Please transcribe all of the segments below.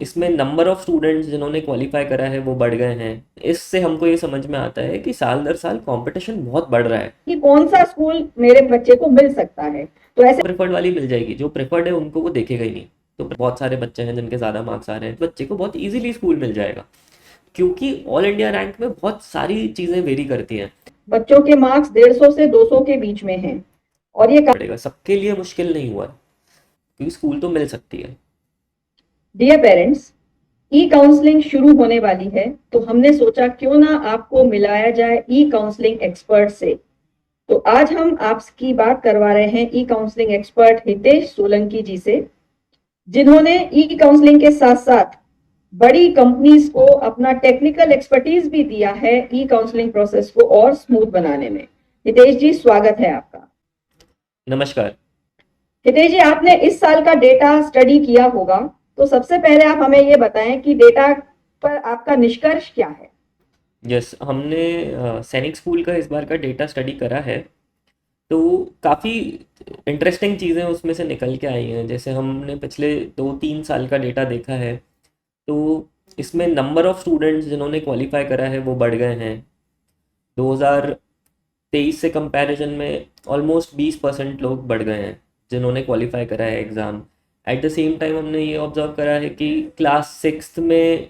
इसमें number of students जिन्होंने qualify करा है वो बढ़ गए हैं। इससे हमको ये समझ में आता है कि साल दर साल कंपटीशन बहुत बढ़ रहा है। कि कौन सा स्कूल मेरे बच्चे को मिल सकता है। तो ऐसे प्रेफर्ड वाली मिल जाएगी, जो प्रेफर्ड है उनको वो देखेगा ही नहीं। तो बहुत सारे बच्चे हैं जिनके ज़्यादा मार्क्स आ रहे हैं, बच्चे को बहुत इजीली स्कूल मिल जाएगा, क्योंकि ऑल इंडिया रैंक में बहुत सारी चीज़ें वेरी करती हैं। बच्चों के मार्क्स 150 से 200 के बीच में हैं और ये पड़ेगा, सबके लिए मुश्किल नहीं हुआ है, क्योंकि स्कूल तो मिल सकती है। डियर पेरेंट्स, ई काउंसलिंग शुरू होने वाली है, तो हमने सोचा क्यों ना आपको मिलाया जाए ई काउंसलिंग एक्सपर्ट से। तो आज हम आपकी बात करवा रहे हैं ई काउंसलिंग एक्सपर्ट हितेश सोलंकी जी से, जिन्होंने ई काउंसलिंग के साथ साथ बड़ी कंपनीज को अपना टेक्निकल एक्सपर्टीज भी दिया है ई काउंसलिंग प्रोसेस को और स्मूथ बनाने में। हितेश जी, स्वागत है आपका। नमस्कार। हितेश जी, आपने इस साल का डेटा स्टडी किया होगा, तो सबसे पहले आप हमें ये बताएं कि डेटा पर आपका निष्कर्ष क्या है। यस, हमने सैनिक स्कूल का इस बार का डेटा स्टडी करा है। तो काफ़ी इंटरेस्टिंग चीज़ें उसमें से निकल के आई हैं। जैसे हमने पिछले 2-3 साल का डेटा देखा है, तो इसमें नंबर ऑफ स्टूडेंट्स जिन्होंने क्वालिफाई करा है वो बढ़ गए हैं। 2023 से कंपैरिजन में ऑलमोस्ट 20% लोग बढ़ गए हैं जिन्होंने क्वालिफाई करा है exam. At the same time हमने ये ऑब्ज़र्व करा है कि क्लास सिक्स्थ में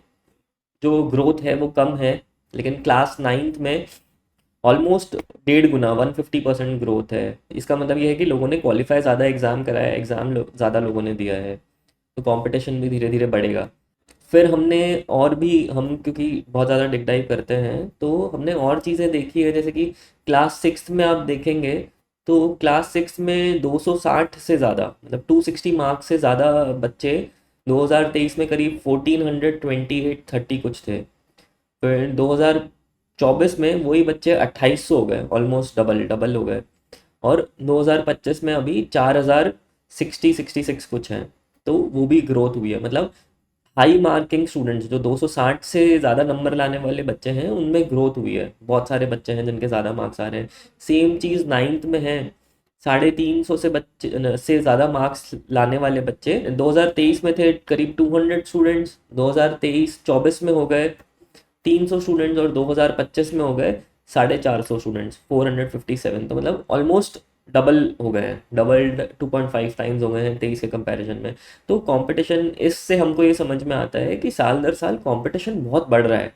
जो ग्रोथ है वो कम है, लेकिन क्लास नाइन्थ में ऑलमोस्ट 1.5 गुना 150% ग्रोथ है। इसका मतलब ये है कि लोगों ने क्वालिफाई ज़्यादा एग्ज़ाम करा है, ज़्यादा लोगों ने दिया है, तो कंपटीशन भी धीरे धीरे बढ़ेगा। फिर हमने और भी, हम क्योंकि बहुत ज़्यादा डिग डाइव करते हैं तो हमने और चीज़ें देखी है। जैसे कि क्लास सिक्स में आप देखेंगे तो क्लास सिक्स में 260 से ज़्यादा, मतलब 260 मार्क्स से ज़्यादा बच्चे 2023 में करीब 1428-30 कुछ थे। फिर 2024 में वही बच्चे 2800 हो गए, ऑलमोस्ट डबल डबल हो गए। और 2025 में अभी 4066 कुछ हैं। तो वो भी ग्रोथ हुई है। मतलब हाई मार्किंग स्टूडेंट्स जो 260 से ज़्यादा नंबर लाने वाले बच्चे हैं उनमें ग्रोथ हुई है। बहुत सारे बच्चे हैं जिनके ज़्यादा मार्क्स आ रहे हैं। सेम चीज़ नाइन्थ में है। 350 से बच्चे से ज़्यादा मार्क्स लाने वाले बच्चे 2023 में थे करीब 200 स्टूडेंट्स, 2023-24 में हो गए 300 स्टूडेंट्स, और 2025 में हो गए 450 स्टूडेंट्स, 457। तो मतलब ऑलमोस्ट डबल हो गए हैं, डबल 2.5 टाइम्स हो गए हैं 23 के कंपैरिजन में। तो कंपटीशन, इससे हमको ये समझ में आता है कि साल दर साल कंपटीशन बहुत बढ़ रहा है।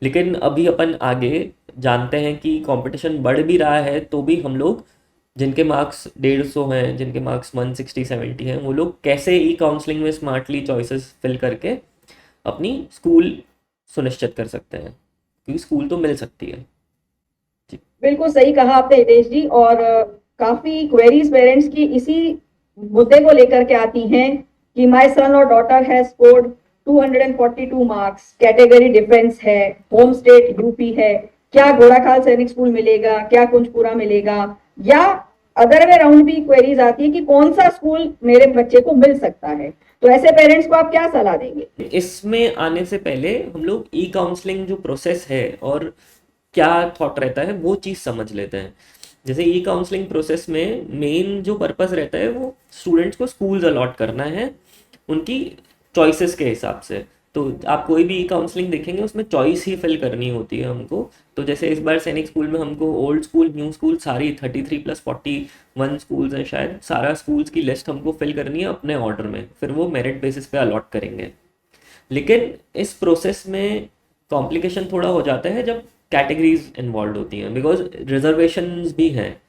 लेकिन अभी अपन आगे जानते हैं कि कंपटीशन बढ़ भी रहा है तो भी हम लोग जिनके मार्क्स 150 हैं, जिनके मार्क्स 160-170 हैं, वो लोग कैसे ई काउंसलिंग में स्मार्टली चॉइसेस फिल करके अपनी स्कूल सुनिश्चित कर सकते हैं, क्योंकि स्कूल तो मिल सकती है। जी। बिल्कुल सही कहा आपने हितेश जी। और काफी क्वेरीज पेरेंट्स की इसी मुद्दे को लेकर के आती हैं कि माय सन और daughter has scored 242 marks, category defence है, होम स्टेट यूपी है, क्या घोड़ाखाल सैनिक स्कूल मिलेगा, क्या कुंजपुरा मिलेगा, या अदर वे राउंड भी क्वेरीज आती है कि कौन सा स्कूल मेरे बच्चे को मिल सकता है। तो ऐसे पेरेंट्स को आप क्या सलाह देंगे। इसमें आने से पहले हम लोग ई काउंसलिंग जो प्रोसेस है और क्या थॉट रहता है वो चीज़ समझ लेते हैं। जैसे ई काउंसलिंग प्रोसेस में मेन जो पर्पस रहता है वो स्टूडेंट्स को स्कूल्स अलॉट करना है उनकी चॉइसेस के हिसाब से। तो आप कोई भी ई काउंसलिंग देखेंगे उसमें चॉइस ही फिल करनी होती है हमको। तो जैसे इस बार सैनिक स्कूल में हमको ओल्ड स्कूल, न्यू स्कूल, सारी 33+41 स्कूल्स हैं शायद, सारा स्कूल्स की लिस्ट हमको फिल करनी है अपने ऑर्डर में, फिर वो मेरिट बेसिस पे अलॉट करेंगे। लेकिन इस प्रोसेस में कॉम्प्लिकेशन थोड़ा हो जाता है जब कैटेगरीज इन्वॉल्व होती हैं, बिकॉज रिजर्वेशंस भी हैं,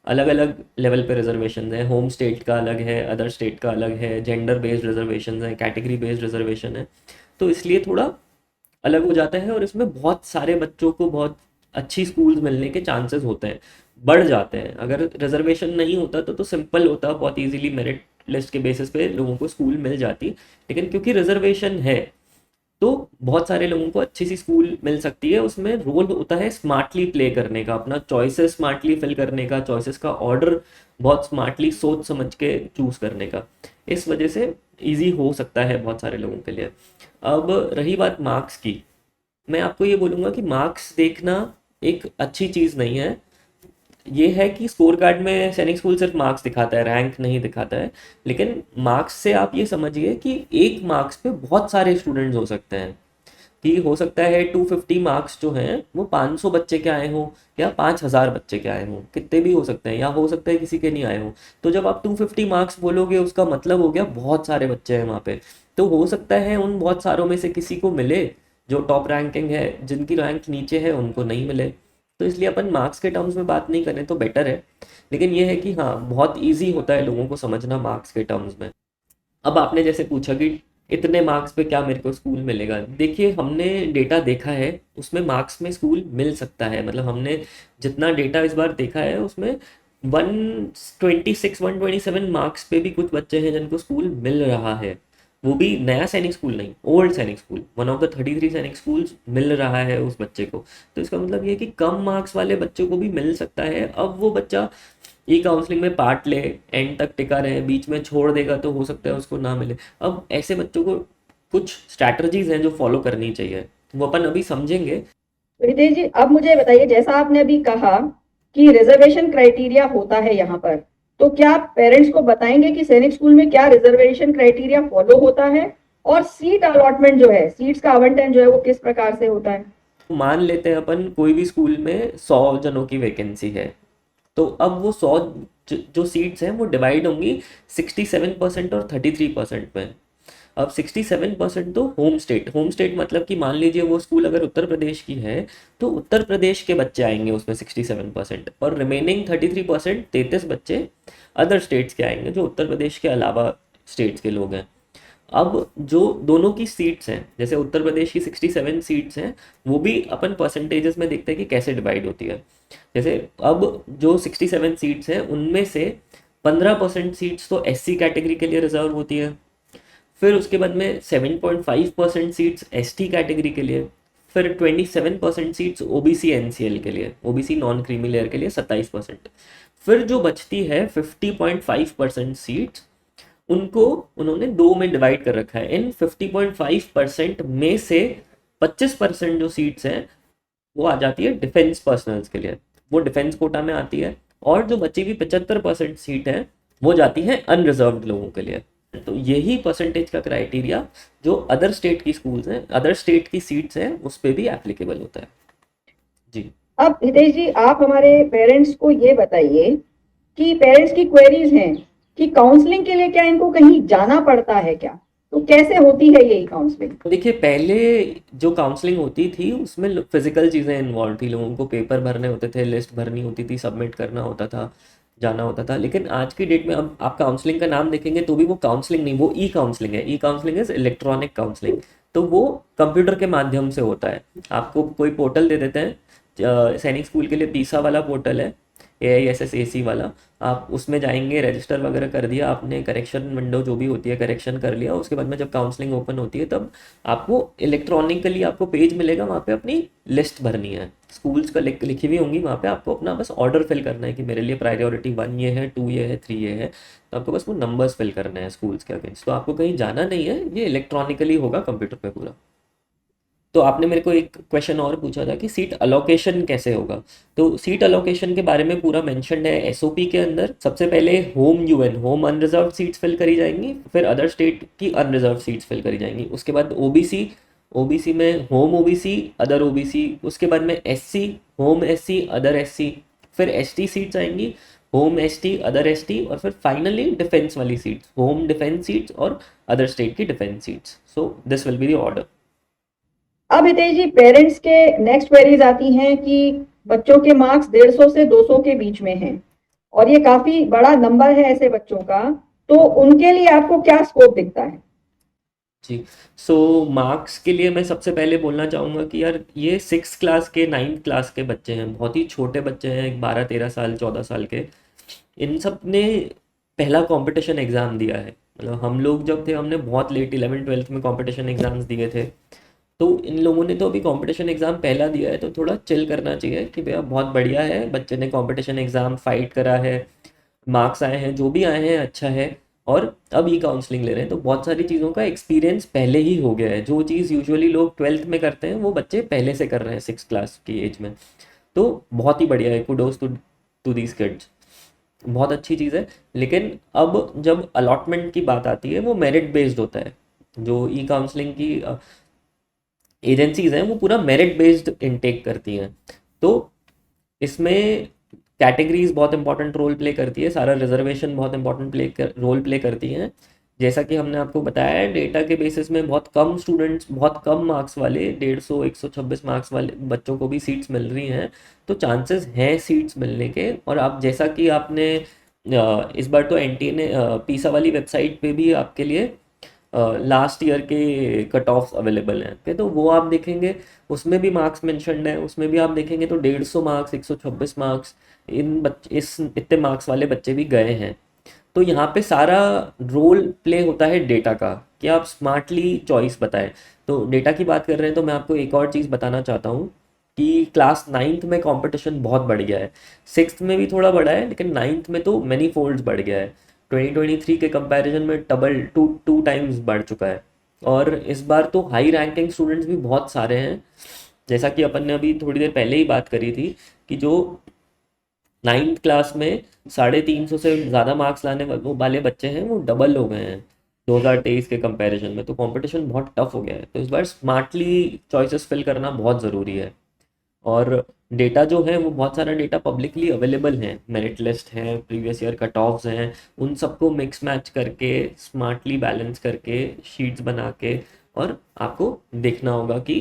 अलग अलग लेवल पे रिजर्वेशन हैं। होम स्टेट का अलग है, अदर स्टेट का अलग है, जेंडर बेस्ड रिजर्वेशन है, कैटेगरी बेस्ड रिजर्वेशन है। तो इसलिए थोड़ा अलग हो जाता है और इसमें बहुत सारे बच्चों को बहुत अच्छी स्कूल्स मिलने के चांसेस होते हैं, बढ़ जाते हैं। अगर रिजर्वेशन नहीं होता तो सिंपल होता, बहुत इजीली मेरिट लिस्ट के बेसिस पे लोगों को स्कूल मिल जाती। लेकिन क्योंकि रिजर्वेशन है तो बहुत सारे लोगों को अच्छी सी स्कूल मिल सकती है। उसमें रोल होता है स्मार्टली प्ले करने का, अपना चॉइसेस स्मार्टली फिल करने का, चॉइसेस का ऑर्डर बहुत स्मार्टली सोच समझ के चूज करने का। इस वजह से इजी हो सकता है बहुत सारे लोगों के लिए। अब रही बात मार्क्स की, मैं आपको ये बोलूँगा कि मार्क्स देखना एक अच्छी चीज़ नहीं है। ये है कि स्कोर कार्ड में सैनिक स्कूल सिर्फ मार्क्स दिखाता है, रैंक नहीं दिखाता है। लेकिन मार्क्स से आप ये समझिए कि एक मार्क्स पे बहुत सारे स्टूडेंट्स हो सकते हैं, कि हो सकता है 250 मार्क्स जो हैं वो 500 बच्चे के आए हों या 5000 बच्चे के आए हों, कितने भी हो सकते हैं, या हो सकता है किसी के नहीं आए हों। तो जब आप 250 मार्क्स बोलोगे उसका मतलब हो गया बहुत सारे बच्चे हैं वहाँ पे। तो हो सकता है उन बहुत सारों में से किसी को मिले, जो टॉप रैंकिंग है, जिनकी रैंक नीचे है उनको नहीं मिले। तो इसलिए अपन मार्क्स के टर्म्स में बात नहीं करें तो बेटर है। लेकिन ये है कि हाँ, बहुत ईजी होता है लोगों को समझना मार्क्स के टर्म्स में। अब आपने जैसे पूछा कि इतने मार्क्स पे क्या मेरे को स्कूल मिलेगा, देखिए हमने डेटा देखा है, उसमें मार्क्स में स्कूल मिल सकता है। मतलब हमने जितना डेटा इस बार देखा है उसमें 126 127 मार्क्स पे भी कुछ बच्चे हैं जिनको स्कूल मिल रहा है। वो भी नया सैनिक स्कूल नहीं, ओल्ड सैनिक स्कूल, वन ऑफ द 33 सैनिक स्कूल्स मिल रहा है उस बच्चे को। तो इसका मतलब ये है कि कम मार्क्स वाले बच्चों को भी मिल सकता है। अब वो बच्चा ई काउंसलिंग में पार्ट ले, एंड तक टिका रहे, बीच में छोड़ देगा तो हो सकता है उसको ना मिले। अब ऐसे बच्चों को कुछ स्ट्रैटेजीज हैं जो फॉलो करनी चाहिए, वो अपन अभी समझेंगे। रितेश जी, अब मुझे बताइए, जैसा आपने अभी कहा कि रिजर्वेशन क्राइटेरिया होता है यहाँ पर, तो क्या आप पेरेंट्स को बताएंगे कि सैनिक स्कूल में क्या रिजर्वेशन क्राइटेरिया फॉलो होता है, और सीट अलॉटमेंट जो है, सीट्स का आवंटन जो है वो किस प्रकार से होता है? मान लेते हैं अपन कोई भी स्कूल में 100 जनों की वैकेंसी है, तो अब वो 100 जो सीट्स हैं वो डिवाइड होंगी 67% और 33% में। अब 67% तो होम स्टेट मतलब कि मान लीजिए वो स्कूल अगर उत्तर प्रदेश की है तो उत्तर प्रदेश के बच्चे आएंगे उसमें 67%, और रिमेनिंग 33% 33 बच्चे अदर स्टेट्स के आएंगे, जो उत्तर प्रदेश के अलावा स्टेट्स के लोग हैं। अब जो दोनों की सीट्स हैं, जैसे उत्तर प्रदेश की 67 सीट्स हैं, वो भी अपन परसेंटेजेस में देखते हैं कि कैसे डिवाइड होती है। जैसे अब जो 67 सीट्स हैं उनमें से 15% सीट्स तो एससी कैटेगरी के लिए रिजर्व होती है। फिर उसके बाद में 7.5% सीट्स एसटी कैटेगरी के लिए। फिर 27% सीट्स ओबीसी एनसीएल के लिए, ओबीसी नॉन क्रीमी लेयर के लिए 27%। फिर जो बचती है 50.5% सीट्स, उनको उन्होंने दो में डिवाइड कर रखा है। इन 50.5% में से 25% जो सीट्स हैं वो आ जाती है डिफेंस पर्सनल्स के लिए, वो डिफेंस कोटा में आती है। और जो बची हुई 75% सीट है वो जाती है अनरिजर्व्ड लोगों के लिए। तो यही परसेंटेज का क्राइटेरिया जो अदर स्टेट की स्कूल्स हैं, अदर स्टेट की सीट्स हैं, उस पर भी एप्लीकेबल होता है। जी। अब हितेश जी, आप हमारे पेरेंट्स को ये बताइए कि पेरेंट्स की क्वेरीज हैं कि काउंसलिंग के लिए क्या इनको कहीं जाना पड़ता है क्या, तो कैसे होती है ये काउंसलिंग? देखिए पहले जो काउंसलिंग होती थी उसमें फिजिकल चीज़ें इन्वॉल्व थी, लोगों को पेपर भरने होते थे, लिस्ट भरनी होती थी, सबमिट करना होता था, जाना होता था। लेकिन आज की डेट में अब आप काउंसलिंग का नाम देखेंगे तो भी वो काउंसलिंग नहीं, वो ई काउंसलिंग है। ई काउंसलिंग इज इलेक्ट्रॉनिक काउंसलिंग। तो वो कंप्यूटर के माध्यम से होता है। आपको कोई पोर्टल दे देते हैं, सैनिक स्कूल के लिए पीसा वाला पोर्टल है, AISSAC वाला। आप उसमें जाएंगे, रजिस्टर वगैरह कर दिया आपने, करेक्शन विंडो जो भी होती है करेक्शन कर लिया, उसके बाद में जब काउंसलिंग ओपन होती है तब आपको इलेक्ट्रॉनिकली आपको पेज मिलेगा, वहाँ पे अपनी लिस्ट भरनी है, स्कूल्स का लिखी हुई होंगी वहाँ पे। आपको अपना बस ऑर्डर फिल करना है कि मेरे लिए प्रायोरिटी 1 ये है, 2 ये है, 3 ये है। तो आपको बस वो नंबर्स फिल करने हैं स्कूल्स के अगेंस्ट। तो आपको कहीं जाना नहीं है, ये इलेक्ट्रॉनिकली होगा कंप्यूटर पे पूरा। तो आपने मेरे को एक क्वेश्चन और पूछा था कि सीट अलोकेशन कैसे होगा। तो सीट अलोकेशन के बारे में पूरा मेंशन्ड है एसओपी के अंदर। सबसे पहले home UN, home unreserved seats fill करी जाएंगी, फिर अदर स्टेट की अनरिजर्व सीट्स फिल करी जाएंगी। उसके बाद ओबीसी, ओबीसी में होम ओबीसी, अदर ओबीसी। उसके बाद में SC, home SC, other SC. फिर एसटी सीट्स आएंगी, होम एसटी, अदर एसटी। और फिर फाइनली डिफेंस वाली सीट्स, होम डिफेंस सीट्स और अदर स्टेट की defence seats. So this will be the order. अब हितेश जी, पेरेंट्स के नेक्स्ट क्वेरीज आती हैं कि बच्चों के मार्क्स 150 से 200 के बीच में हैं, और ये काफी बड़ा नंबर है ऐसे बच्चों का, तो उनके लिए आपको क्या स्कोप दिखता है? जी। सो मार्क्स के लिए मैं सबसे पहले बोलना चाहूँगा कि यार ये 6 क्लास के, 9th क्लास के बच्चे हैं, बहुत ही छोटे बच्चे हैं, 12 13 साल 14 साल के। इन सब ने पहला कंपटीशन एग्ज़ाम दिया है। मतलब हम लोग जब थे हमने बहुत लेट 11th 12th में कंपटीशन एग्ज़ाम्स दिए थे। तो इन लोगों ने तो अभी कंपटीशन एग्ज़ाम पहला दिया है, तो थोड़ा चिल करना चाहिए कि भैया बहुत बढ़िया है, बच्चे ने कंपटीशन एग्ज़ाम फाइट करा है, मार्क्स आए हैं, जो भी आए हैं अच्छा है। और अब ई काउंसलिंग ले रहे हैं तो बहुत सारी चीज़ों का एक्सपीरियंस पहले ही हो गया है। जो चीज़ यूजुअली लोग 12th में करते हैं वो बच्चे पहले से कर रहे हैं 6 क्लास की एज में। तो बहुत ही बढ़िया है, कुडोज टू दीज किड्स, बहुत अच्छी चीज़ है। लेकिन अब जब अलॉटमेंट की बात आती है वो मेरिट बेस्ड होता है। जो ई काउंसलिंग की एजेंसीज हैं वो पूरा मेरिट बेस्ड इनटेक करती हैं। तो इसमें कैटेगरीज बहुत इंपॉर्टेंट रोल प्ले करती है, सारा रिजर्वेशन बहुत इंपॉर्टेंट रोल प्ले करती हैं। जैसा कि हमने आपको बताया है, डेटा के बेसिस में बहुत कम स्टूडेंट्स, बहुत कम मार्क्स वाले 150 126 मार्क्स वाले बच्चों को भी सीट्स मिल रही हैं। तो चांसेस हैं सीट्स मिलने के। और आप जैसा कि आपने इस बार तो एनटीए ने पीसा वाली वेबसाइट पे भी आपके लिए लास्ट ईयर के कट ऑफ्स अवेलेबल हैं के, तो वो आप देखेंगे, उसमें भी मार्क्स मेंशन्ड है। उसमें भी आप देखेंगे तो 150 मार्क्स, 126 मार्क्स, इस इतने मार्क्स वाले बच्चे भी गए हैं। तो यहाँ पे सारा रोल प्ले होता है डेटा का, कि आप स्मार्टली चॉइस बताएं। तो डेटा की बात कर रहे हैं तो मैं आपको एक और चीज़ बताना चाहता हूँ कि क्लास नाइन्थ में कंपटीशन बहुत बढ़ गया है। सिक्स्थ में भी थोड़ा बढ़ा है, लेकिन नाइन्थ में तो मैनी फोल्ड्स बढ़ गया है। 2023 के कंपैरिजन में डबल टू टाइम्स बढ़ चुका है। और इस बार तो हाई रैंकिंग स्टूडेंट्स भी बहुत सारे हैं। जैसा कि अपन ने अभी थोड़ी देर पहले ही बात करी थी कि जो नाइन्थ क्लास में 350 से ज़्यादा मार्क्स लाने वाले बच्चे हैं वो डबल हो गए हैं 2023 के कंपैरिजन में। तो कंपटीशन बहुत टफ हो गया है। तो इस बार स्मार्टली चॉइसेस फिल करना बहुत ज़रूरी है। और डेटा जो है वो बहुत सारा डेटा पब्लिकली अवेलेबल है, मेरिट लिस्ट है, प्रीवियस ईयर कट ऑफ्स हैं, उन सबको मिक्स मैच करके स्मार्टली बैलेंस करके शीट्स बना के और आपको देखना होगा कि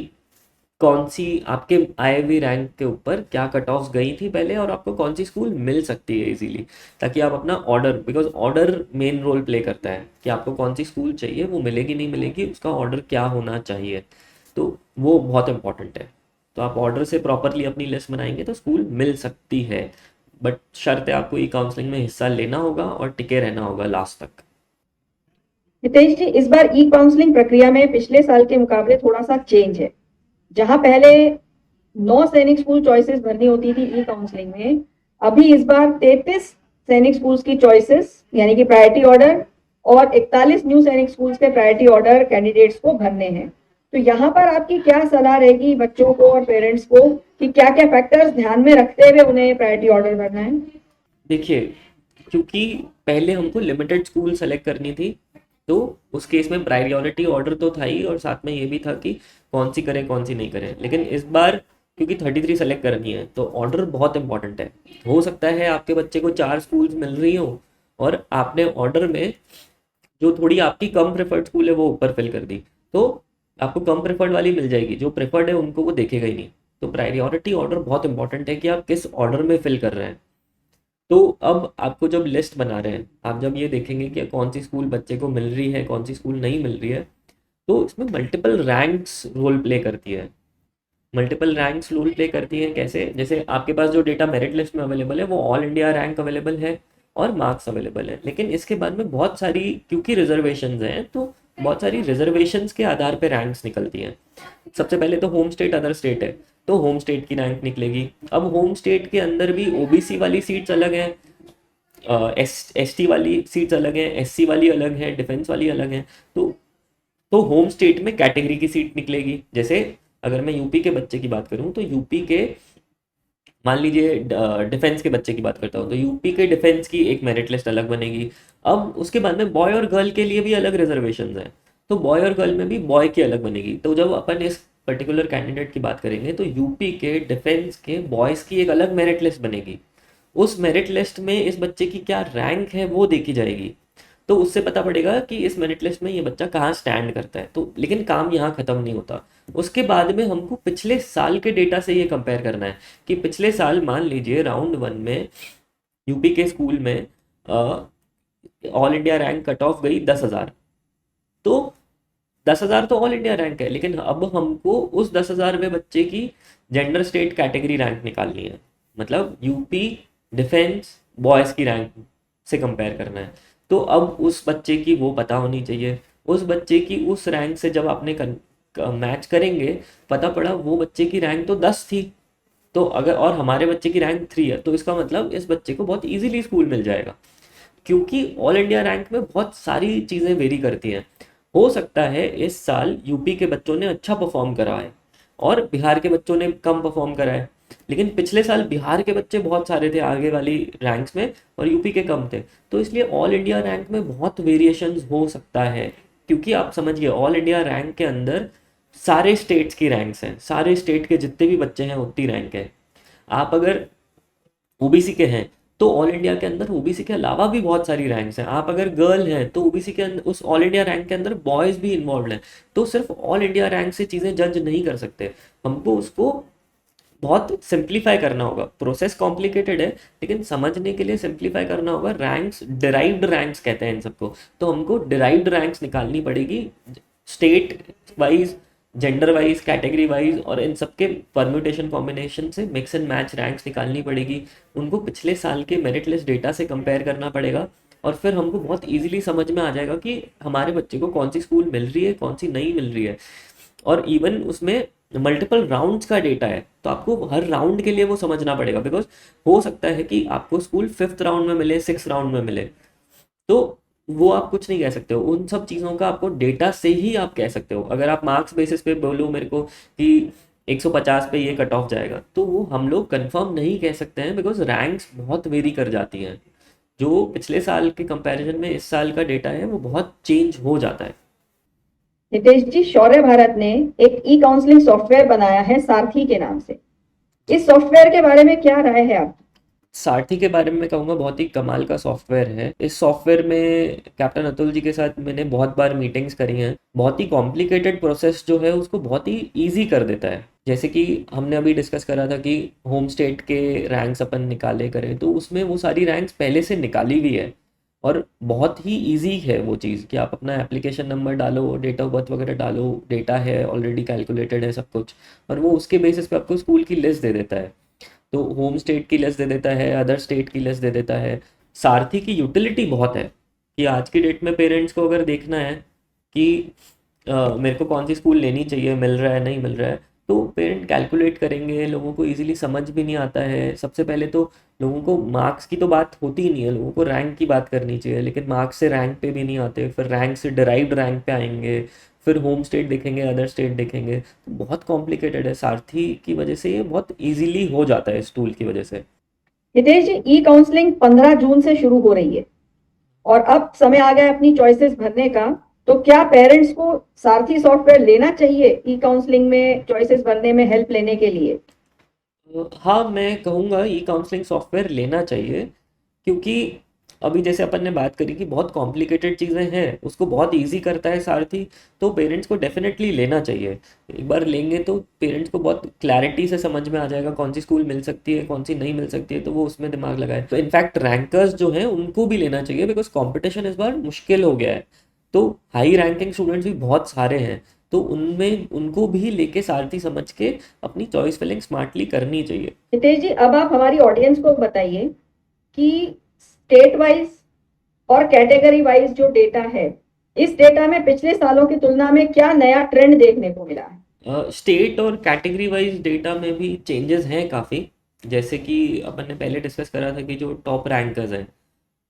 कौन सी आपके आए हुए रैंक के ऊपर क्या कट ऑफ्स गई थी पहले, और आपको कौन सी स्कूल मिल सकती है इजीली, ताकि आप अपना order, because order main role play करता है कि आपको कौन सी स्कूल चाहिए, वो मिलेगी नहीं मिलेगी, उसका ऑर्डर क्या होना चाहिए, तो वो बहुत इंपॉर्टेंट है। तो आप ऑर्डर से प्रॉपरली अपनी लिस्ट बनाएंगे तो स्कूल मिल सकती है, बट शर्त है आपको ई काउंसलिंग में हिस्सा लेना होगा और टिके रहना होगा लास्ट तक। हितेश जी, इस बार ई काउंसलिंग प्रक्रिया में पिछले साल के मुकाबले थोड़ा सा चेंज है। जहां पहले 9 सैनिक स्कूल चॉइसेस भरनी होती थी ई काउंसलिंग में, अभी इस बार 33 सैनिक स्कूल्स की चॉइसेस यानी कि प्रायोरिटी ऑर्डर और 41 न्यू सैनिक स्कूल्स के प्रायोरिटी ऑर्डर कैंडिडेट्स को भरने हैं। तो यहाँ पर आपकी क्या सलाह रहेगी बच्चों को और पेरेंट्स को कि क्या क्या फैक्टर्स ध्यान में रखते हुए उन्हें प्रायोरिटी ऑर्डर भरना है? देखिए, क्योंकि पहले हमको लिमिटेड स्कूल सेलेक्ट करनी थी, तो उस केस में प्रायोरिटी ऑर्डर तो था ही, और साथ में ये भी था कि कौन सी करें कौन सी नहीं करें। लेकिन इस बार क्योंकि 33 सेलेक्ट करनी है तो ऑर्डर बहुत इंपॉर्टेंट है। हो सकता है आपके बच्चे को 4 स्कूल्स मिल रही हो और आपने ऑर्डर में जो थोड़ी आपकी कम प्रेफर्ड स्कूल है वो ऊपर फिल कर दी, तो आपको कम प्रेफर्ड वाली मिल जाएगी, जो प्रेफर्ड है उनको वो देखेगा ही नहीं। तो प्रायोरिटी ऑर्डर बहुत इंपॉर्टेंट है कि आप किस ऑर्डर में फिल कर रहे हैं। तो अब आपको जब लिस्ट बना रहे हैं, आप जब ये देखेंगे कि कौन सी स्कूल बच्चे को मिल रही है कौन सी स्कूल नहीं मिल रही है, तो इसमें मल्टीपल रैंक्स रोल प्ले करती है। मल्टीपल रैंक्स रोल प्ले करती हैं कैसे? जैसे आपके पास जो डेटा मेरिट लिस्ट में अवेलेबल है वो ऑल इंडिया रैंक अवेलेबल है और मार्क्स अवेलेबल है। लेकिन इसके बाद में बहुत सारी, क्योंकि रिजर्वेशंस हैं, तो बहुत सारी रिजर्वेशंस के आधार पे रैंक्स निकलती हैं। सबसे पहले तो होम स्टेट अदर स्टेट है, तो होम स्टेट की रैंक निकलेगी। अब होम स्टेट के अंदर भी ओबीसी वाली सीट्स अलग हैं, एसटी वाली सीट्स अलग हैं, एससी वाली अलग है, डिफेंस वाली अलग है। तो होम स्टेट में कैटेगरी की सीट निकलेगी। जैसे अगर मैं यूपी के बच्चे की बात करूं तो यूपी के, मान लीजिए डिफेंस के बच्चे की बात करता हूँ तो यूपी के डिफेंस की एक मेरिट लिस्ट अलग बनेगी। अब उसके बाद में बॉय और गर्ल के लिए भी अलग रिजर्वेशन हैं, तो बॉय और गर्ल में भी बॉय की अलग बनेगी। तो जब अपन इस पर्टिकुलर कैंडिडेट की बात करेंगे तो यूपी के डिफेंस के बॉयज़ की एक अलग मेरिट लिस्ट बनेगी। उस मेरिट लिस्ट में इस बच्चे की क्या रैंक है वो देखी जाएगी। तो उससे पता पड़ेगा कि इस मेरिट लिस्ट में ये बच्चा कहाँ स्टैंड करता है। तो लेकिन काम यहाँ ख़त्म नहीं होता। उसके बाद में हमको पिछले साल के डेटा से ये कंपेयर करना है कि पिछले साल मान लीजिए राउंड 1 में यूपी के स्कूल में all India rank cut off गई 10,000। तो 10,000 तो ऑल इंडिया रैंक है, लेकिन अब हमको उस 10,000वें बच्चे की जेंडर स्टेट कैटेगरी रैंक निकालनी है। मतलब यूपी डिफेंस बॉयज़ की रैंक से कंपेयर करना है। तो अब उस बच्चे की वो पता होनी चाहिए। उस बच्चे की उस रैंक से जब आपने मैच करेंगे, पता पड़ा वो बच्चे की रैंक तो 10 थी, तो अगर और हमारे बच्चे की रैंक 3 है, तो इसका मतलब इस बच्चे को बहुत इजीली स्कूल मिल जाएगा। क्योंकि ऑल इंडिया रैंक में बहुत सारी चीज़ें वेरी करती हैं। हो सकता है इस साल यूपी के बच्चों ने अच्छा परफॉर्म करा है और बिहार के बच्चों ने कम परफॉर्म करा है, लेकिन पिछले साल बिहार के बच्चे बहुत सारे थे आगे वाली रैंक्स में और यूपी के कम थे। तो इसलिए ऑल इंडिया रैंक में बहुत वेरिएशंस हो सकता है, क्योंकि आप समझिए ऑल इंडिया रैंक के अंदर सारे स्टेट्स की रैंक्स हैं, सारे स्टेट के जितने भी बच्चे हैं उतनी रैंक है। आप अगर ओबीसी के हैं तो ऑल इंडिया के अंदर ओबीसी के अलावा भी बहुत सारी रैंक्स हैं। आप अगर गर्ल हैं तो ओबीसी के अंदर उस ऑल इंडिया रैंक के अंदर बॉयज़ भी इन्वॉल्व हैं। तो सिर्फ ऑल इंडिया रैंक से चीज़ें जज नहीं कर सकते, हमको उसको बहुत सिंप्लीफाई करना होगा। प्रोसेस कॉम्प्लिकेटेड है लेकिन समझने के लिए सिंप्लीफाई करना होगा। रैंक्स, डिराइव्ड रैंक्स कहते हैं इन सबको, तो हमको डिराइव्ड रैंक्स निकालनी पड़ेगी state wise, gender wise, category wise, और इन सबके परम्यूटेशन कॉम्बिनेशन से मिक्स एंड मैच रैंक्स निकालनी पड़ेगी। उनको पिछले साल के मेरिट लिस्ट डेटा से कंपेयर करना पड़ेगा और फिर हमको बहुत इजीली समझ में आ जाएगा कि हमारे बच्चे को कौन सी स्कूल मिल रही है, कौन सी नहीं मिल रही है। और इवन उसमें मल्टीपल राउंड्स का डेटा है, तो आपको हर राउंड के लिए वो समझना पड़ेगा। बिकॉज हो सकता है कि आपको स्कूल 5th राउंड में मिले, 6th राउंड में मिले, तो वो आप कुछ नहीं कह सकते हो। उन सब चीज़ों का आपको डेटा से ही आप कह सकते हो। अगर आप मार्क्स बेसिस पे बोलो मेरे को कि 150 पे ये कट ऑफ जाएगा, तो वो हम लोग कंफर्म नहीं कह सकते हैं, बिकॉज रैंक्स बहुत वेरी कर जाती हैं। जो पिछले साल के कंपैरिजन में इस साल का डेटा है वो बहुत चेंज हो जाता है। नितेश जी, शौर्य भारत ने एक ई काउंसलिंग सॉफ्टवेयर बनाया है सारथी के नाम से। इस सॉफ्टवेयर के बारे में क्या राय है आपकी? सारथी के बारे में मैं कहूँगा बहुत ही कमाल का सॉफ्टवेयर है। इस सॉफ्टवेयर में कैप्टन अतुल जी के साथ मैंने बहुत बार मीटिंग्स करी हैं। बहुत ही कॉम्प्लिकेटेड प्रोसेस जो है उसको बहुत ही ईजी कर देता है। जैसे कि हमने अभी डिस्कस करा था कि होम स्टेट के रैंक्स अपन निकाले करें, तो उसमें वो सारी रैंक्स पहले से निकाली हुई है और बहुत ही ईजी है वो चीज़ कि आप अपना एप्लीकेशन नंबर डालो, डेट ऑफ बर्थ वगैरह डालो, डेटा है ऑलरेडी कैलकुलेटेड है सब कुछ, और वो उसके बेसिस पे आपको स्कूल की लिस्ट दे देता है। तो होम स्टेट की लिस्ट दे देता है, अदर स्टेट की लिस्ट दे देता है। सारथी की यूटिलिटी बहुत है कि आज की डेट में पेरेंट्स को अगर देखना है कि मेरे को कौन सी स्कूल लेनी चाहिए, मिल रहा है नहीं मिल रहा है, तो पेरेंट कैलकुलेट करेंगे। लोगों को इजीली समझ भी नहीं आता है। सबसे पहले तो लोगों को मार्क्स की तो बात होती ही नहीं है, लोगों को रैंक की बात करनी चाहिए, लेकिन मार्क्स से रैंक पे भी नहीं आते, फिर रैंक से डिराइव्ड रैंक पे आएंगे, फिर होम स्टेट देखेंगे, अदर स्टेट देखेंगे। तो बहुत कॉम्प्लिकेटेड है। सारथी की वजह से ये बहुत इजीली हो जाता है इस टूल की वजह से। नितेश जी, ई काउंसलिंग 15 जून से शुरू हो रही है और अब समय आ गया है अपनी चॉइसेस भरने का। तो क्या पेरेंट्स को सारथी सॉफ्टवेयर लेना चाहिए ई काउंसलिंग में चॉइसेस भरने में हेल्प लेने के लिए? हाँ, मैं कहूँगा ई काउंसलिंग सॉफ्टवेयर लेना चाहिए, क्योंकि अभी जैसे अपन ने बात करी कि बहुत कॉम्प्लिकेटेड चीज़ें हैं, उसको बहुत इजी करता है सारथी। तो पेरेंट्स को डेफिनेटली लेना चाहिए। एक बार लेंगे तो पेरेंट्स को बहुत क्लैरिटी से समझ में आ जाएगा कौन सी स्कूल मिल सकती है, कौन सी नहीं मिल सकती है, तो वो उसमें दिमाग लगाए। तो इनफैक्ट रैंकर्स जो हैं उनको भी लेना चाहिए, बिकॉज कंपटीशन इस बार मुश्किल हो गया है। तो हाई रैंकिंग स्टूडेंट्स भी बहुत सारे हैं, तो उनमें उनको भी लेके सारथी समझ के अपनी चॉइस फिलिंग स्मार्टली करनी चाहिए। नितेश जी, अब आप हमारी ऑडियंस को बताइए कि स्टेट वाइज और कैटेगरी वाइज जो डेटा है, इस डेटा में पिछले सालों की तुलना में क्या नया ट्रेंड देखने को मिला है? स्टेट और कैटेगरी वाइज डेटा में भी चेंजेस हैं काफ़ी। जैसे कि अपन ने पहले डिस्कस करा था कि जो टॉप रैंकर्स हैं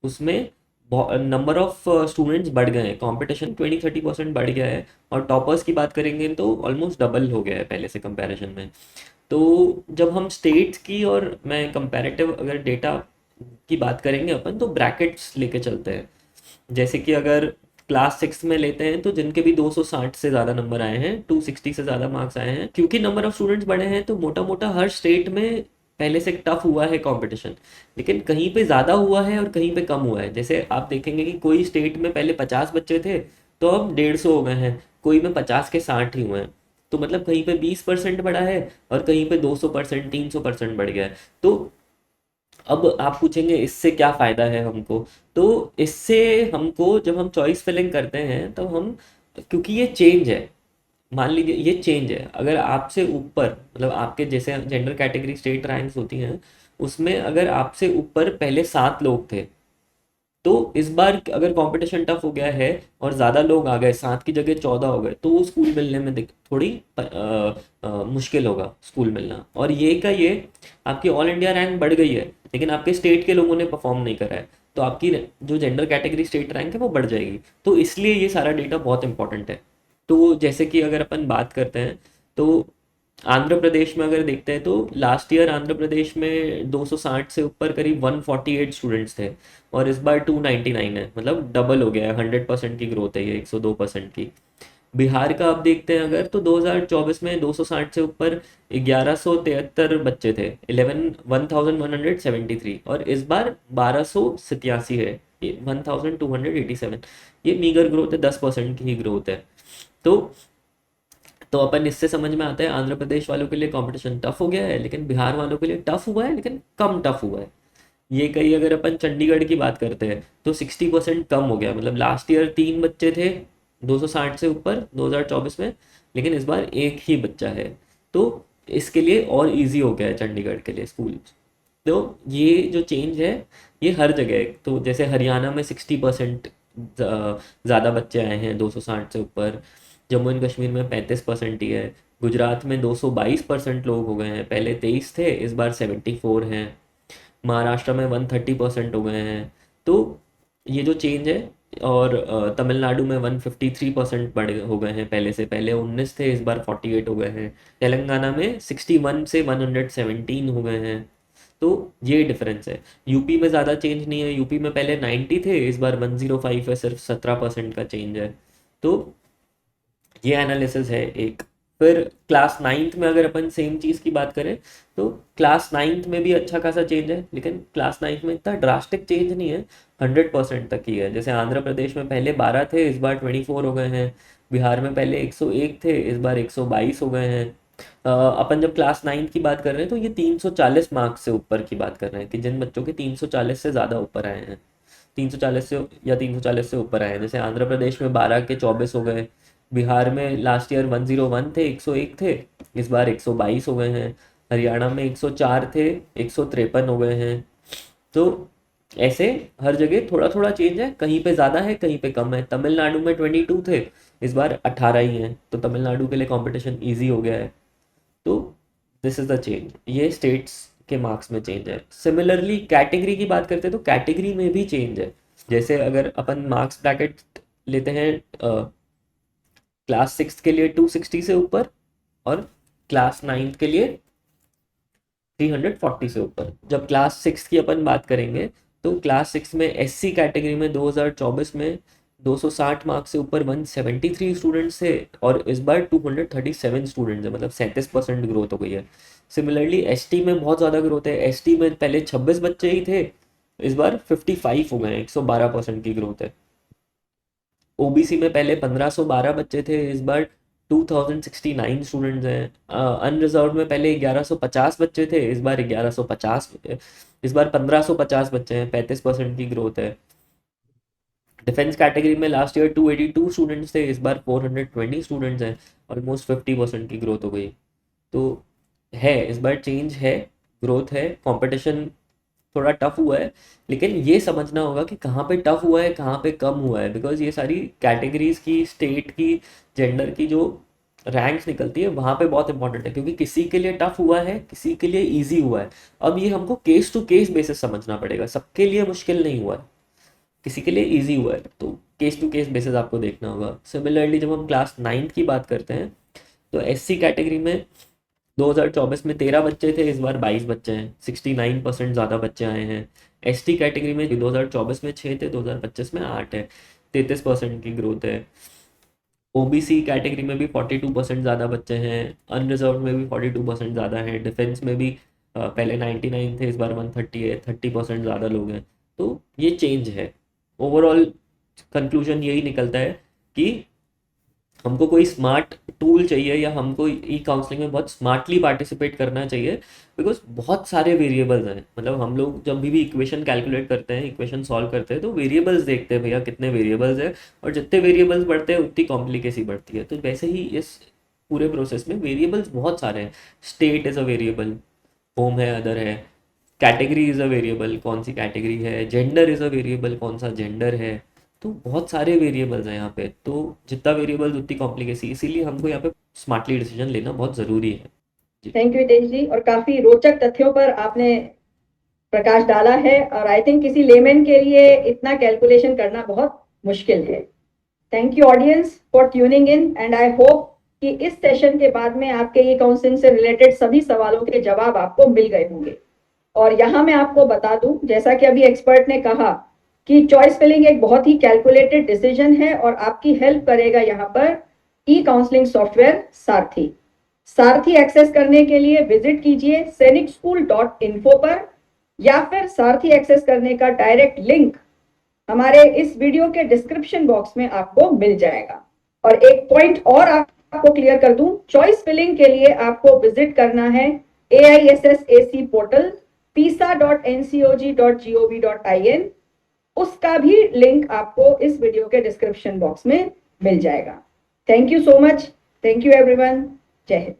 उसमें नंबर ऑफ स्टूडेंट्स बढ़ गए हैं, कंपटीशन 20-30% बढ़ गया है। और टॉपर्स की बात करेंगे तो ऑलमोस्ट डबल हो गया है पहले से कंपैरिजन में। तो जब हम स्टेट्स की और मैं कंपैरेटिव अगर डेटा की बात करेंगे अपन, तो ब्रैकेट्स लेके चलते हैं। जैसे कि अगर क्लास 6 में लेते हैं तो जिनके भी 260 से ज़्यादा नंबर आए हैं, 260 से ज़्यादा मार्क्स आए हैं, क्योंकि नंबर ऑफ स्टूडेंट्स बढ़े हैं तो मोटा मोटा हर स्टेट में पहले से टफ हुआ है कंपटीशन। लेकिन कहीं पे ज़्यादा हुआ है और कहीं पे कम हुआ है। जैसे आप देखेंगे कि कोई स्टेट में पहले 50 बच्चे थे तो अब 150 हो गए हैं, कोई में 50 के 60 ही हुए हैं। तो मतलब कहीं पे 20% बढ़ा है और कहीं पे 200%, 300% बढ़ गया है। तो अब आप पूछेंगे इससे क्या फ़ायदा है हमको। तो इससे हमको जब हम चॉइस फिलिंग करते हैं तब हम, क्योंकि ये चेंज है, मान लीजिए ये चेंज है, अगर आपसे ऊपर मतलब आपके जैसे जेंडर कैटेगरी स्टेट रैंक्स होती हैं उसमें अगर आपसे ऊपर पहले 7 लोग थे, तो इस बार अगर कंपटीशन टफ हो गया है और ज़्यादा लोग आ गए, 7 की जगह 14 हो गए, तो वो स्कूल मिलने में थोड़ी मुश्किल होगा स्कूल मिलना। और ये का ये आपकी ऑल इंडिया रैंक बढ़ गई है लेकिन आपके स्टेट के लोगों ने परफॉर्म नहीं करा है, तो आपकी जो जेंडर कैटेगरी स्टेट रैंक है वो बढ़ जाएगी। तो इसलिए ये सारा डेटा बहुत इंपॉर्टेंट है। तो जैसे कि अगर अपन बात करते हैं तो आंध्र प्रदेश में अगर देखते हैं तो लास्ट ईयर आंध्र प्रदेश में 260 से ऊपर करीब 148 स्टूडेंट्स थे, और इस बार 299 है, मतलब डबल हो गया है। 100% की ग्रोथ है ये, 102% की। बिहार का आप देखते हैं अगर, तो 2024 में 260 से ऊपर 1173 बच्चे थे, 1173, और इस बार 1287 है, ये 1287। ये मीगर ग्रोथ है, 10% की ही ग्रोथ है। तो अपन इससे समझ में आता है आंध्र प्रदेश वालों के लिए कंपटीशन टफ हो गया है, लेकिन बिहार वालों के लिए टफ हुआ है, लेकिन कम टफ हुआ है। ये कहीं अगर अपन चंडीगढ़ की बात करते हैं तो 60% कम हो गया, मतलब लास्ट ईयर 3 बच्चे थे 260 से ऊपर 2024 में, लेकिन इस बार एक ही बच्चा है। तो इसके लिए और इजी हो गया है चंडीगढ़ के लिए स्कूल। तो ये जो चेंज है ये हर जगह है। तो जैसे हरियाणा में 60% ज़्यादा बच्चे आए हैं 260 से ऊपर, जम्मू एंड कश्मीर में 35% ही है, गुजरात में 222% लोग हो गए हैं, पहले 23 थे इस बार 74 हैं, महाराष्ट्र में 130% हो गए हैं। तो ये जो चेंज है, और तमिलनाडु में 153% बढ़ हो गए हैं, पहले से, पहले 19 थे इस बार 48 हो गए हैं, तेलंगाना में 61 से 117 हो गए हैं। तो ये डिफरेंस है। यूपी में ज़्यादा चेंज नहीं है, यूपी में पहले 90 थे इस बार 105 है, सिर्फ 17% का चेंज है। तो ये एनालिसिस है एक। फिर क्लास नाइन्थ में अगर अपन सेम चीज़ की बात करें तो क्लास नाइन्थ में भी अच्छा खासा चेंज है, लेकिन क्लास नाइन्थ में इतना ड्रास्टिक चेंज नहीं है, 100% तक ही है। जैसे आंध्र प्रदेश में पहले 12 थे इस बार 24 हो गए हैं, बिहार में पहले 101 थे इस बार 122 हो गए हैं। अपन जब क्लास नाइन्थ की बात कर रहे हैं तो ये 340 मार्क्स से ऊपर की बात कर रहे हैं, कि जिन बच्चों के 340 से ज़्यादा ऊपर आए हैं, 340 से या 340 से ऊपर आए हैं। जैसे आंध्र प्रदेश में 12 के 24 हो गए, बिहार में लास्ट ईयर 101 थे 101 थे, इस बार 122 हो गए हैं, हरियाणा में 104 थे 153 हो गए हैं। तो ऐसे हर जगह थोड़ा थोड़ा चेंज है, कहीं पे ज़्यादा है कहीं पे कम है। तमिलनाडु में 22 थे इस बार 18 ही हैं, तो तमिलनाडु के लिए कंपटीशन ईजी हो गया है। तो दिस इज़ द चेंज, ये स्टेट्स के मार्क्स में चेंज है। सिमिलरली कैटेगरी की बात करते हैं तो कैटेगरी में भी चेंज है। जैसे अगर अपन मार्क्स ब्रैकेट लेते हैं, क्लास 6 के लिए 260 से ऊपर, और क्लास 9 के लिए 340 से ऊपर। जब क्लास 6 की अपन बात करेंगे तो क्लास 6 में एससी कैटेगरी में 2024 में 260 मार्क्स से ऊपर 173 स्टूडेंट्स थे, और इस बार 237 स्टूडेंट्स है, मतलब 37% ग्रोथ हो गई है। सिमिलरली एसटी में बहुत ज़्यादा ग्रोथ है, एसटी में पहले 26 बच्चे ही थे इस बार 55 हो गए हैं, 112% की ग्रोथ है। ओबीसी में पहले 1512 बच्चे थे इस बार 2069 स्टूडेंट्स हैं। अनरिजर्व में पहले 1150 बच्चे थे इस बार 1150, इस बार 1550 बच्चे हैं, 35% की ग्रोथ है। डिफेंस कैटेगरी में लास्ट ईयर 282 स्टूडेंट्स थे इस बार 420 स्टूडेंट्स हैं, ऑलमोस्ट 50% की ग्रोथ हो गई। तो है इस बार चेंज है, ग्रोथ है, कंपटीशन थोड़ा टफ हुआ है, लेकिन ये समझना होगा कि कहाँ पे टफ हुआ है कहाँ पे कम हुआ है, बिकॉज ये सारी कैटेगरीज की, स्टेट की, जेंडर की जो रैंक्स निकलती है वहाँ पे बहुत इंपॉर्टेंट है, क्योंकि किसी के लिए टफ हुआ है किसी के लिए इजी हुआ है। अब ये हमको केस टू केस बेसिस समझना पड़ेगा, सबके लिए मुश्किल नहीं हुआ है, किसी के लिए इजी हुआ है, तो केस टू केस बेसिस आपको देखना होगा। सिमिलरली जब हम क्लास नाइन्थ की बात करते हैं तो एससी कैटेगरी में 2024 में 13 बच्चे थे इस बार 22 बच्चे हैं, 69% ज़्यादा बच्चे आए हैं। एसटी कैटेगरी में 2024 में 6 थे 2025 में 8 है, 33% की ग्रोथ है। ओबीसी कैटेगरी में भी 42% ज़्यादा बच्चे हैं, अनरिजर्व में भी 42% ज़्यादा हैं, डिफेंस में भी पहले 99 थे इस बार 130 है, 30% ज़्यादा लोग हैं। तो ये चेंज है। ओवरऑल कंक्लूजन यही निकलता है कि हमको कोई स्मार्ट टूल चाहिए, या हमको ई काउंसलिंग में बहुत स्मार्टली पार्टिसिपेट करना चाहिए, बिकॉज बहुत सारे वेरिएबल्स हैं। मतलब हम लोग जब भी इक्वेशन कैलकुलेट करते हैं, इक्वेशन सॉल्व करते हैं, तो वेरिएबल्स देखते हैं भैया कितने वेरिएबल्स हैं, और जितने वेरिएबल्स बढ़ते हैं उतनी कॉम्प्लिकेसी बढ़ती है। तो वैसे ही इस पूरे प्रोसेस में वेरिएबल्स बहुत सारे हैं। State is a variable, home है, अदर है, कैटेगरी इज़ अ वेरिएबल, कौन सी कैटेगरी है, जेंडर इज़ अ वेरिएबल, कौन सा जेंडर है। तो बहुत सारे वेरिएबल्स हैं यहाँ पे, तो जितना वेरिएबल्स उतनी कॉम्प्लिकेसी, इसीलिए हमको यहाँ पे स्मार्टली डिसीजन लेना बहुत ज़रूरी है। जी। थैंक यू हितेश जी, और काफी रोचक तथ्यों पर आपने प्रकाश डाला है, और आई थिंक किसी लेमैन के लिए इतना कैलकुलेशन करना बहुत मुश्किल है। Thank you audience for tuning in, and I hope कि इस सेशन के बाद में आपके ई काउंसलिंग से रिलेटेड सभी सवालों के जवाब आपको मिल गए होंगे। और यहाँ मैं आपको बता दूं, जैसा कि अभी एक्सपर्ट ने कहा कि चॉइस फिलिंग एक बहुत ही कैलकुलेटेड डिसीजन है और आपकी हेल्प करेगा यहाँ पर ई काउंसलिंग सॉफ्टवेयर सारथी। सारथी एक्सेस करने के लिए विजिट कीजिए सैनिकस्कूल.info पर, या फिर सारथी एक्सेस करने का डायरेक्ट लिंक हमारे इस वीडियो के डिस्क्रिप्शन बॉक्स में आपको मिल जाएगा। और एक पॉइंट और आपको क्लियर कर दूं, चॉइस फिलिंग के लिए आपको विजिट करना है AISSAC पोर्टल pisa.ncog.gov.in। उसका भी लिंक आपको इस वीडियो के डिस्क्रिप्शन बॉक्स में मिल जाएगा। Thank you so much. Thank you everyone. जय हिंद।